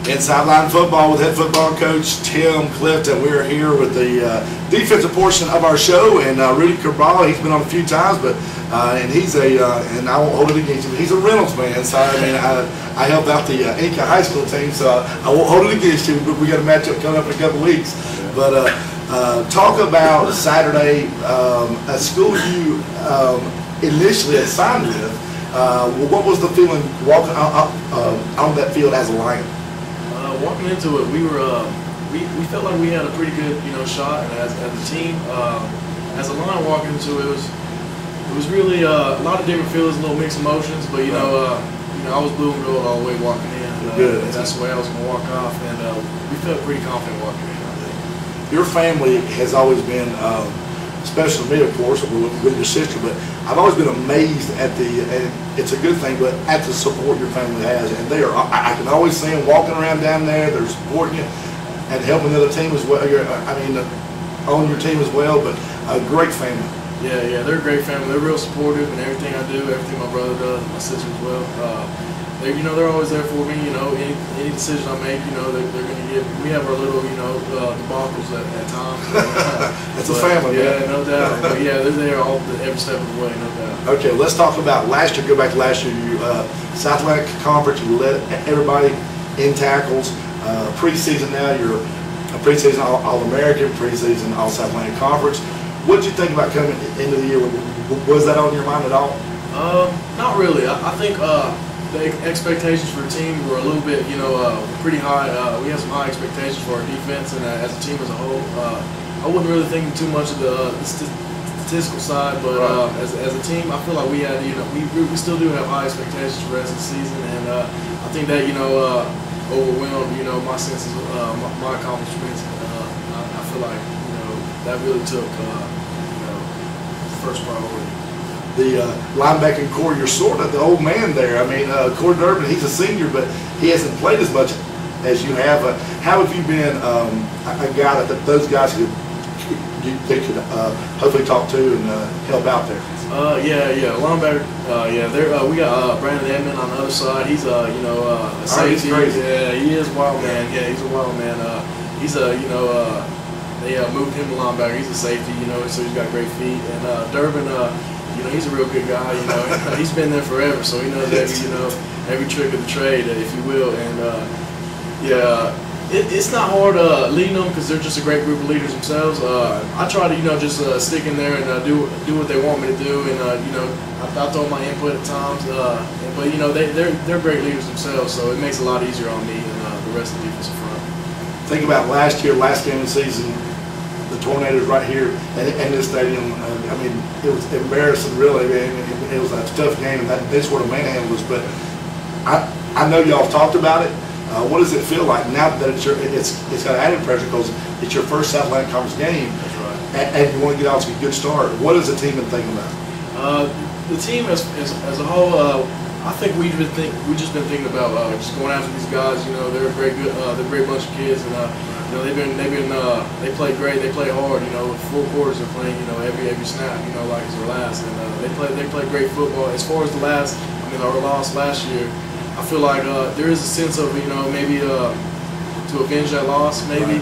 Inside Line Football with head football coach Tim Clifton. We're here with the defensive portion of our show, and Rudy Cabral, he's been on a few times, but and he's and I won't hold it against him, he's a Reynolds man. So I mean, I helped out the Inca high school team, so I won't hold it against you. But we got a matchup coming up in a couple of weeks. But talk about Saturday, a school you initially had signed with. What was the feeling walking on that field as a Lion? Walking into it, we felt like we had a pretty good shot, and as a team, as a line walking into it, it was really a lot of different feelings, a little mixed emotions. But I was blue and gold all the way walking in. And that's the way I was going to walk off, and we felt pretty confident walking in. I think your family has always been special to me, of course, with your sister, but I've always been amazed at and it's a good thing, but at the support your family has. And they are, I can always see them walking around down there, they're supporting you and helping the other team as well. I mean, on your team as well, but a great family. Yeah, they're a great family. They're real supportive in everything I do, everything my brother does, my sister as well. They're always there for me. Any decision I make, they're going to give. We have our little, debacles at times. It's a family, yeah, man. No doubt. But yeah, they're there every step of the way, no doubt. Okay, let's talk about last year. Go back to last year. You South Atlantic Conference. You led everybody in tackles. Preseason now, you're a preseason All-American, preseason All-South Atlantic Conference. What did you think about coming into the year? Was that on your mind at all? Not really. I think the expectations for the team were a little bit, pretty high. We had some high expectations for our defense, and as a team as a whole, I wasn't really thinking too much of the statistical side. But as a team, I feel like we had, we still do have high expectations for the rest of the season, and I think that overwhelmed, my senses, my accomplishments. I feel like that really took first priority. The linebacking core, you're sort of the old man there. I mean, Corey Durbin, he's a senior, but he hasn't played as much as you have. How have you been a guy that those guys could hopefully talk to and help out there? Yeah, linebacker. We got Brandon Edmond on the other side. He's a safety. Yeah, he is a wild man. Yeah, he's a wild man. He's they moved him to linebacker. He's a safety, so he's got great feet. And Durbin, he's a real good guy. He's been there forever, so he knows every trick of the trade, if you will. And it's not hard leading them because they're just a great group of leaders themselves. I try to just stick in there and do what they want me to do, and I throw my input at times. But they're great leaders themselves, so it makes it a lot easier on me and the rest of the defensive front. Think about last year, last game of the season. The Tornadoes right here in this stadium. I mean, it was embarrassing, really. It was a tough game, and they sort of manhandled us. But I know y'all talked about it. What does it feel like now that it's got added pressure because it's your first South Atlantic Conference game? That's right. And you want to get off to a good start. What has the team been thinking about? The team as a whole, I think we've just been thinking about just going after these guys. They're a great bunch of kids, and they play great. They play hard. Full quarters they're playing. Every snap. Like it's their last, and they play great football. As far as our loss last year, I feel like there is a sense of maybe to avenge that loss, maybe.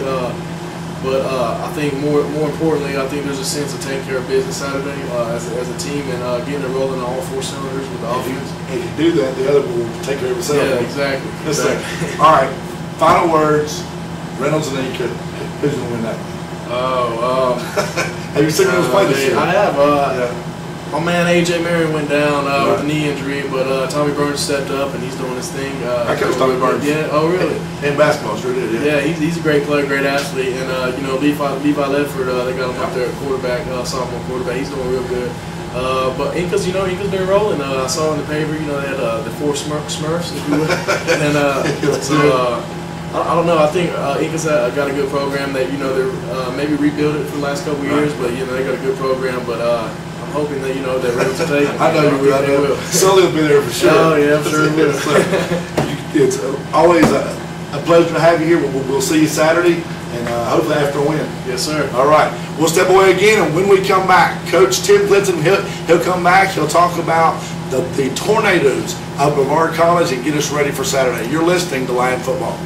But I think more importantly, I think there's a sense of taking care of business Saturday as a team and getting it rolling on all four cylinders with the offense. If you do that, the other will take care of itself. Yeah, exactly. All right, final words. Reynolds and Inca, who's going to win that? Have you seen Reynolds play this year? I have. My man AJ Marion went down with a knee injury, but Tommy Burns stepped up and he's doing his thing. I coached Tommy Burns. Yeah. Oh, really? In basketball, sure did. Yeah. Yeah, he's a great player, great athlete, and Levi Ledford, they got him up there at quarterback, sophomore quarterback. He's doing real good. But Inca's been rolling. I saw in the paper, they had the four Smurfs, if you will. And I don't know. I think Inca's got a good program. That they're maybe rebuild it for the last couple of years, but they got a good program. But I'm hoping that that Reynolds will take. I know you will. I know. Sully will be there for sure. Oh yeah, I'm sure he will. It's always a pleasure to have you here. We'll see you Saturday, and hopefully after a win. Yes, sir. All right. We'll step away again, and when we come back, Coach Tim Clifton, he'll come back. He'll talk about the Tornadoes of Brevard College and get us ready for Saturday. You're listening to Lion Football.